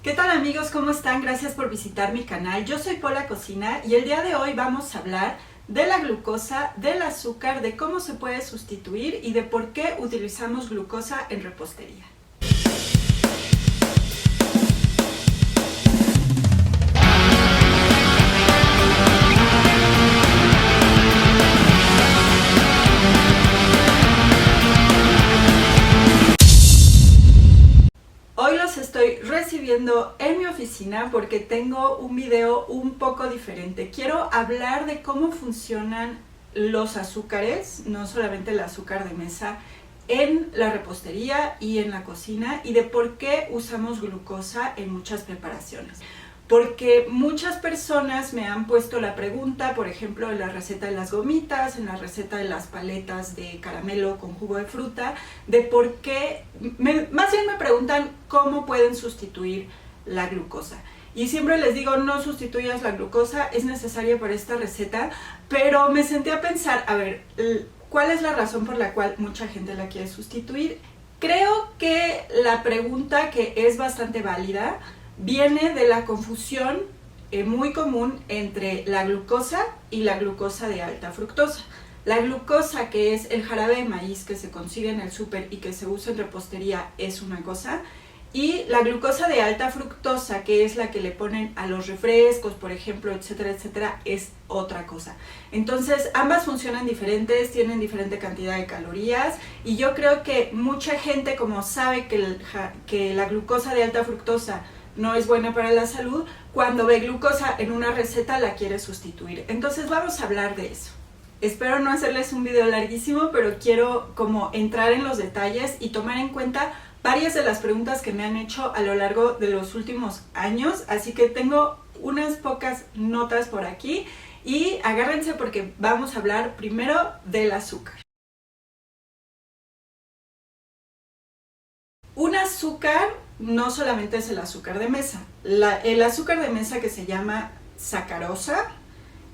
¿Qué tal amigos? ¿Cómo están? Gracias por visitar mi canal. Yo soy Pola Cocina y el día de hoy vamos a hablar de la glucosa, del azúcar, de cómo se puede sustituir y de por qué utilizamos glucosa en repostería. Hoy los estoy recibiendo en mi oficina porque tengo un video un poco diferente. Quiero hablar de cómo funcionan los azúcares, no solamente el azúcar de mesa, en la repostería y en la cocina, y de por qué usamos glucosa en muchas preparaciones. Porque muchas personas me han puesto la pregunta, por ejemplo, en la receta de las gomitas, en la receta de las paletas de caramelo con jugo de fruta, de por qué, más bien me preguntan cómo pueden sustituir la glucosa. Y siempre les digo, no sustituyas la glucosa, es necesaria para esta receta, pero me senté a pensar, a ver, ¿cuál es la razón por la cual mucha gente la quiere sustituir? Creo que la pregunta, que es bastante válida, viene de la confusión muy común entre la glucosa y la glucosa de alta fructosa. La glucosa, que es el jarabe de maíz que se consigue en el súper y que se usa en repostería, es una cosa, y la glucosa de alta fructosa, que es la que le ponen a los refrescos, por ejemplo, etcétera, etcétera, es otra cosa. Entonces, ambas funcionan diferentes, tienen diferente cantidad de calorías, y yo creo que mucha gente, como sabe que la glucosa de alta fructosa no es buena para la salud, cuando ve glucosa en una receta la quiere sustituir. Entonces vamos a hablar de eso. Espero no hacerles un video larguísimo, pero quiero como entrar en los detalles y tomar en cuenta varias de las preguntas que me han hecho a lo largo de los últimos años, así que tengo unas pocas notas por aquí y agárrense porque vamos a hablar primero del azúcar. Un azúcar no solamente es el azúcar de mesa. El azúcar de mesa, que se llama sacarosa,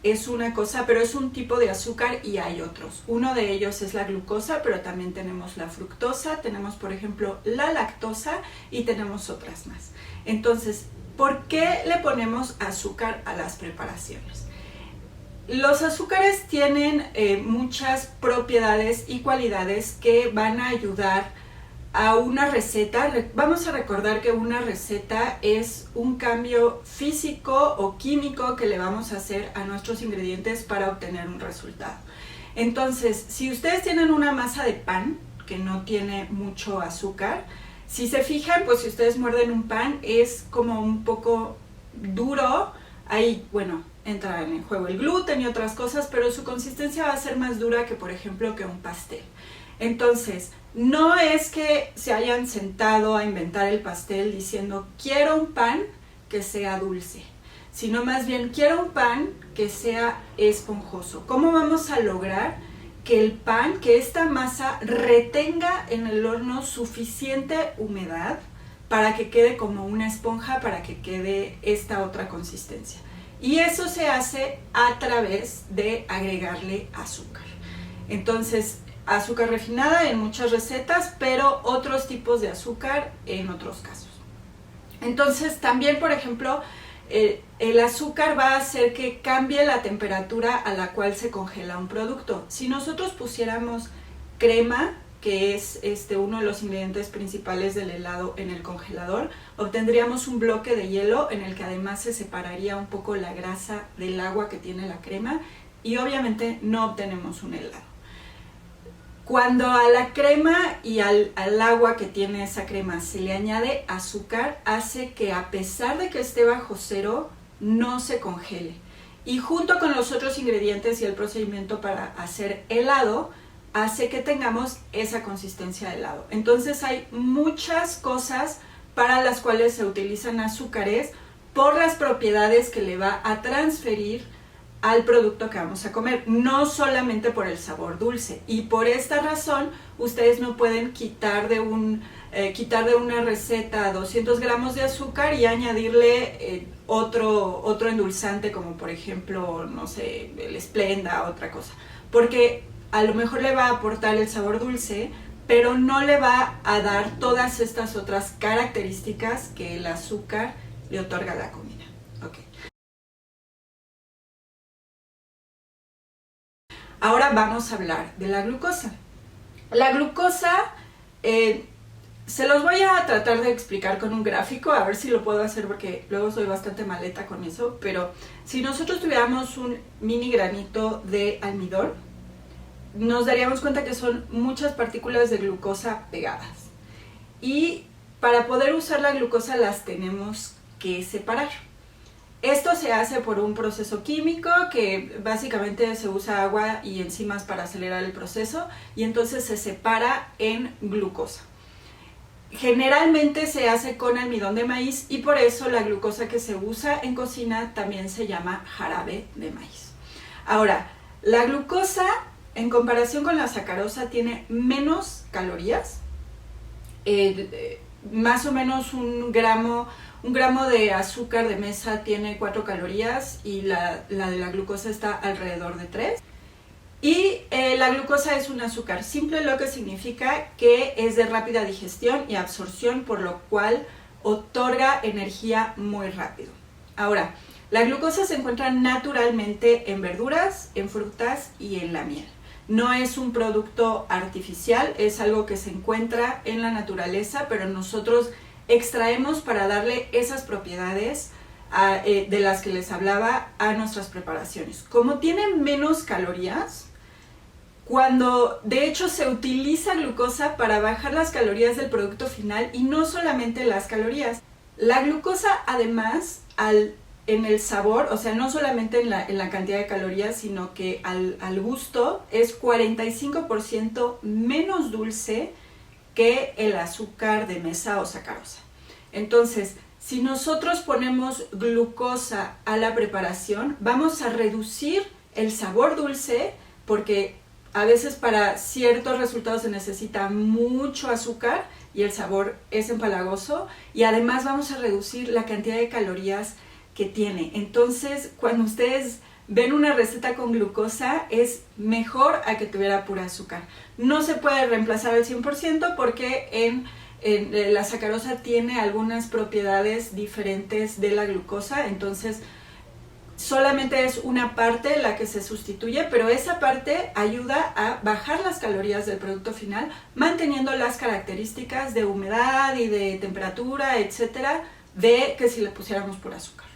es una cosa, pero es un tipo de azúcar y hay otros. Uno de ellos es la glucosa, pero también tenemos la fructosa, tenemos por ejemplo la lactosa y tenemos otras más. Entonces, ¿por qué le ponemos azúcar a las preparaciones? Los azúcares tienen muchas propiedades y cualidades que van a ayudar a una receta. Vamos a recordar que una receta es un cambio físico o químico que le vamos a hacer a nuestros ingredientes para obtener un resultado. Entonces, si ustedes tienen una masa de pan que no tiene mucho azúcar, si se fijan, pues si ustedes muerden un pan es como un poco duro. Ahí, bueno, entra en juego el gluten y otras cosas, pero su consistencia va a ser más dura que, por ejemplo, que un pastel. Entonces, no es que se hayan sentado a inventar el pastel diciendo quiero un pan que sea dulce, sino más bien quiero un pan que sea esponjoso. ¿Cómo vamos a lograr que el pan, que esta masa retenga en el horno suficiente humedad para que quede como una esponja, para que quede esta otra consistencia? Y eso se hace a través de agregarle azúcar. Entonces, azúcar refinada en muchas recetas, pero otros tipos de azúcar en otros casos. Entonces también, por ejemplo, el azúcar va a hacer que cambie la temperatura a la cual se congela un producto. Si nosotros pusiéramos crema, que es uno de los ingredientes principales del helado, en el congelador, obtendríamos un bloque de hielo en el que además se separaría un poco la grasa del agua que tiene la crema y obviamente no obtenemos un helado. Cuando a la crema y al agua que tiene esa crema se le añade azúcar, hace que a pesar de que esté bajo cero, no se congele. Y junto con los otros ingredientes y el procedimiento para hacer helado, hace que tengamos esa consistencia de helado. Entonces hay muchas cosas para las cuales se utilizan azúcares por las propiedades que le va a transferir al producto que vamos a comer, no solamente por el sabor dulce. Y por esta razón ustedes no pueden quitar de una receta 200 gramos de azúcar y añadirle otro endulzante, como por ejemplo, no sé, el Splenda, otra cosa, porque a lo mejor le va a aportar el sabor dulce, pero no le va a dar todas estas otras características que el azúcar le otorga a la comida. Okay. Ahora vamos a hablar de la glucosa. La glucosa, se los voy a tratar de explicar con un gráfico, a ver si lo puedo hacer porque luego soy bastante maleta con eso, pero si nosotros tuviéramos un mini granito de almidón, nos daríamos cuenta que son muchas partículas de glucosa pegadas. Y para poder usar la glucosa las tenemos que separar. Esto se hace por un proceso químico que básicamente se usa agua y enzimas para acelerar el proceso y entonces se separa en glucosa. Generalmente se hace con almidón de maíz y por eso la glucosa que se usa en cocina también se llama jarabe de maíz. Ahora, la glucosa en comparación con la sacarosa tiene menos calorías, más o menos un gramo de azúcar de mesa tiene 4 calorías y la de la glucosa está alrededor de 3. Y la glucosa es un azúcar simple, lo que significa que es de rápida digestión y absorción, por lo cual otorga energía muy rápido. Ahora, la glucosa se encuentra naturalmente en verduras, en frutas y en la miel. No es un producto artificial, es algo que se encuentra en la naturaleza, pero nosotros extraemos para darle esas propiedades de las que les hablaba a nuestras preparaciones. Como tienen menos calorías, cuando de hecho se utiliza glucosa para bajar las calorías del producto final y no solamente las calorías. La glucosa además en el sabor, o sea, no solamente en la cantidad de calorías, sino que al gusto es 45% menos dulce que el azúcar de mesa o sacarosa. Entonces, si nosotros ponemos glucosa a la preparación, vamos a reducir el sabor dulce porque a veces para ciertos resultados se necesita mucho azúcar y el sabor es empalagoso y además vamos a reducir la cantidad de calorías que tiene. Entonces, cuando ustedes ven una receta con glucosa, es mejor a que tuviera pura azúcar. No se puede reemplazar al 100% porque en la sacarosa tiene algunas propiedades diferentes de la glucosa, entonces solamente es una parte la que se sustituye, pero esa parte ayuda a bajar las calorías del producto final, manteniendo las características de humedad y de temperatura, etcétera, de que si le pusiéramos pura azúcar.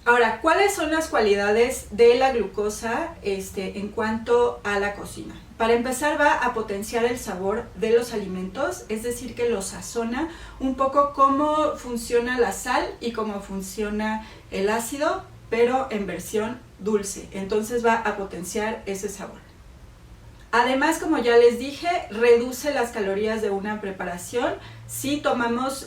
Ahora, ¿cuáles son las cualidades de la glucosa en cuanto a la cocina? Para empezar, va a potenciar el sabor de los alimentos, es decir, que los sazona un poco cómo funciona la sal y cómo funciona el ácido, pero en versión dulce. Entonces va a potenciar ese sabor. Además, como ya les dije, reduce las calorías de una preparación. Si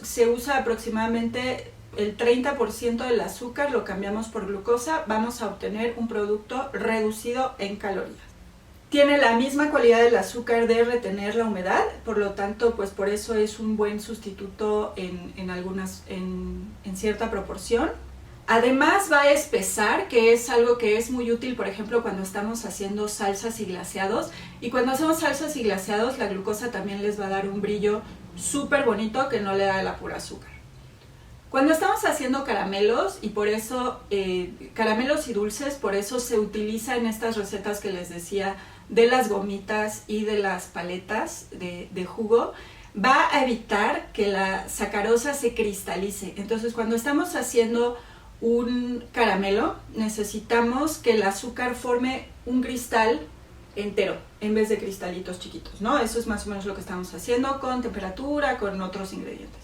se usa aproximadamente el 30% del azúcar, lo cambiamos por glucosa, vamos a obtener un producto reducido en calorías. Tiene la misma cualidad del azúcar de retener la humedad, por lo tanto, pues por eso es un buen sustituto en cierta proporción. Además va a espesar, que es algo que es muy útil, por ejemplo, cuando estamos haciendo salsas y glaseados. Y cuando hacemos salsas y glaseados, la glucosa también les va a dar un brillo súper bonito que no le da la pura azúcar. Cuando estamos haciendo caramelos, y por eso, caramelos y dulces, por eso se utiliza en estas recetas que les decía de las gomitas y de las paletas de jugo, va a evitar que la sacarosa se cristalice. Entonces, cuando estamos haciendo un caramelo, necesitamos que el azúcar forme un cristal entero, en vez de cristalitos chiquitos, ¿no? Eso es más o menos lo que estamos haciendo con temperatura, con otros ingredientes.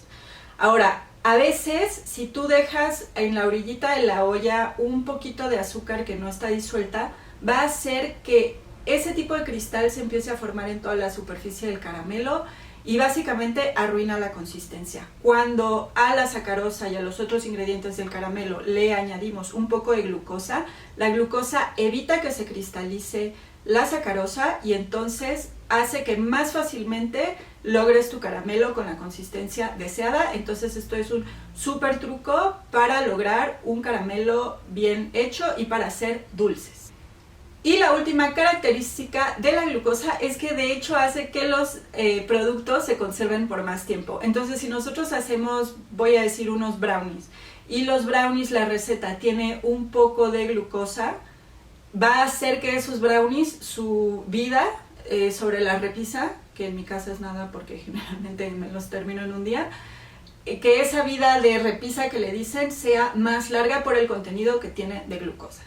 Ahora, a veces, si tú dejas en la orillita de la olla un poquito de azúcar que no está disuelta, va a hacer que ese tipo de cristal se empiece a formar en toda la superficie del caramelo y básicamente arruina la consistencia. Cuando a la sacarosa y a los otros ingredientes del caramelo le añadimos un poco de glucosa, la glucosa evita que se cristalice la sacarosa y entonces hace que más fácilmente logres tu caramelo con la consistencia deseada. Entonces esto es un súper truco para lograr un caramelo bien hecho y para hacer dulces. Y la última característica de la glucosa es que de hecho hace que los productos se conserven por más tiempo. Entonces si nosotros hacemos, voy a decir, unos brownies, y los brownies, la receta tiene un poco de glucosa, va a hacer que esos brownies, su vida sobre la repisa, que en mi casa es nada porque generalmente me los termino en un día, que esa vida de repisa que le dicen sea más larga por el contenido que tiene de glucosa.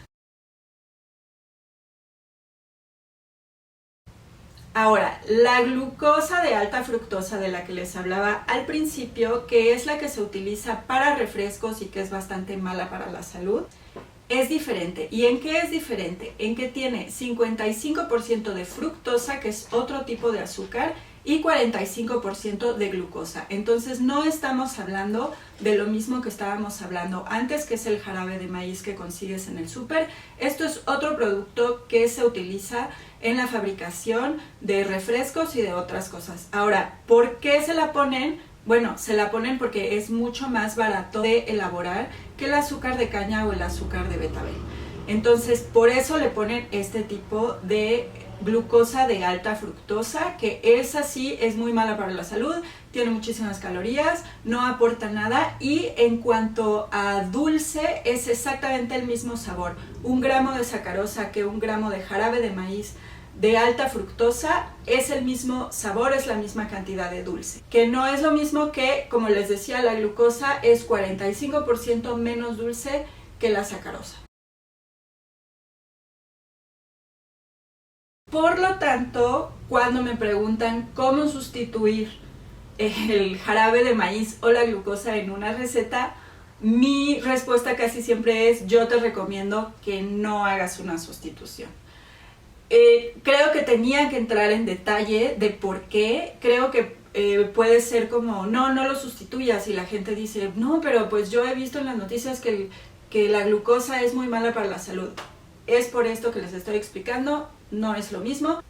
Ahora, la glucosa de alta fructosa de la que les hablaba al principio, que es la que se utiliza para refrescos y que es bastante mala para la salud, es diferente. ¿Y en qué es diferente? En que tiene 55% de fructosa, que es otro tipo de azúcar, y 45% de glucosa. Entonces no estamos hablando de lo mismo que estábamos hablando antes, que es el jarabe de maíz que consigues en el súper. Esto es otro producto que se utiliza en la fabricación de refrescos y de otras cosas. Ahora, ¿por qué se la ponen? Bueno, se la ponen porque es mucho más barato de elaborar que el azúcar de caña o el azúcar de betabel. Entonces, por eso le ponen este tipo de glucosa de alta fructosa, que esa sí es muy mala para la salud, tiene muchísimas calorías, no aporta nada, y en cuanto a dulce es exactamente el mismo sabor. 1 gramo de sacarosa que 1 gramo de jarabe de maíz de alta fructosa es el mismo sabor, es la misma cantidad de dulce, que no es lo mismo que, como les decía, la glucosa es 45% menos dulce que la sacarosa. Por lo tanto, cuando me preguntan cómo sustituir el jarabe de maíz o la glucosa en una receta, mi respuesta casi siempre es: yo te recomiendo que no hagas una sustitución. Creo que tenía que entrar en detalle de por qué. Creo que puede ser como, no lo sustituyas, y la gente dice, no, pero pues yo he visto en las noticias que la glucosa es muy mala para la salud. Es por esto que les estoy explicando, no es lo mismo.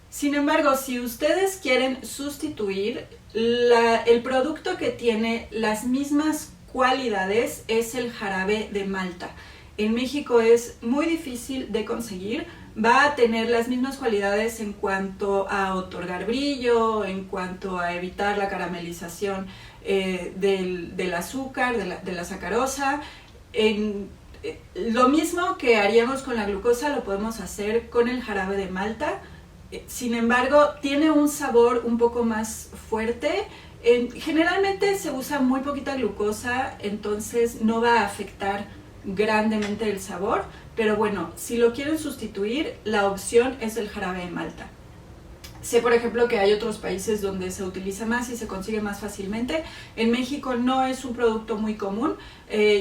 Sin embargo, si ustedes quieren sustituir, el producto que tiene las mismas cualidades es el jarabe de malta. En México es muy difícil de conseguir, va a tener las mismas cualidades en cuanto a otorgar brillo, en cuanto a evitar la caramelización del azúcar, de la sacarosa. Lo mismo que haríamos con la glucosa lo podemos hacer con el jarabe de malta. Sin embargo, tiene un sabor un poco más fuerte. Generalmente se usa muy poquita glucosa, entonces no va a afectar grandemente el sabor, pero bueno, si lo quieren sustituir, la opción es el jarabe de malta. Sé, por ejemplo, que hay otros países donde se utiliza más y se consigue más fácilmente. En México no es un producto muy común.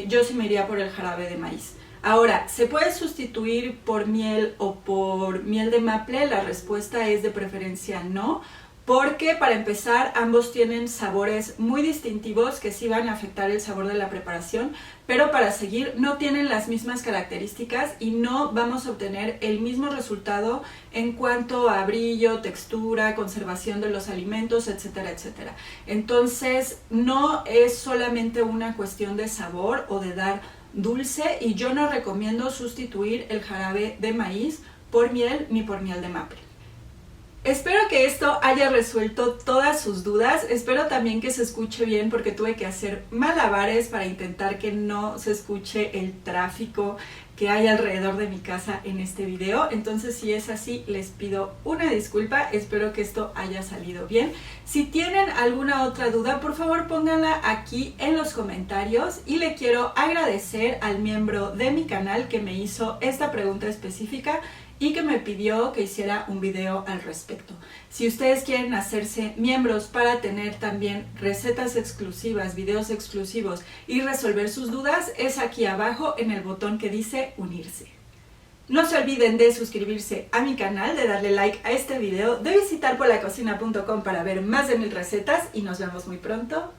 Yo sí me iría por el jarabe de maíz. Ahora, ¿se puede sustituir por miel o por miel de maple? La respuesta es de preferencia no, porque para empezar ambos tienen sabores muy distintivos que sí van a afectar el sabor de la preparación, pero para seguir no tienen las mismas características y no vamos a obtener el mismo resultado en cuanto a brillo, textura, conservación de los alimentos, etcétera, etcétera. Entonces no es solamente una cuestión de sabor o de dar dulce, y yo no recomiendo sustituir el jarabe de maíz por miel ni por miel de maple. Espero que esto haya resuelto todas sus dudas. Espero también que se escuche bien, porque tuve que hacer malabares para intentar que no se escuche el tráfico que hay alrededor de mi casa en este video. Entonces, si es así, les pido una disculpa. Espero que esto haya salido bien. Si tienen alguna otra duda, por favor pónganla aquí en los comentarios, y le quiero agradecer al miembro de mi canal que me hizo esta pregunta específica y que me pidió que hiciera un video al respecto. Si ustedes quieren hacerse miembros para tener también recetas exclusivas, videos exclusivos y resolver sus dudas, es aquí abajo en el botón que dice unirse. No se olviden de suscribirse a mi canal, de darle like a este video, de visitar polacocina.com para ver más de 1000 recetas, y nos vemos muy pronto.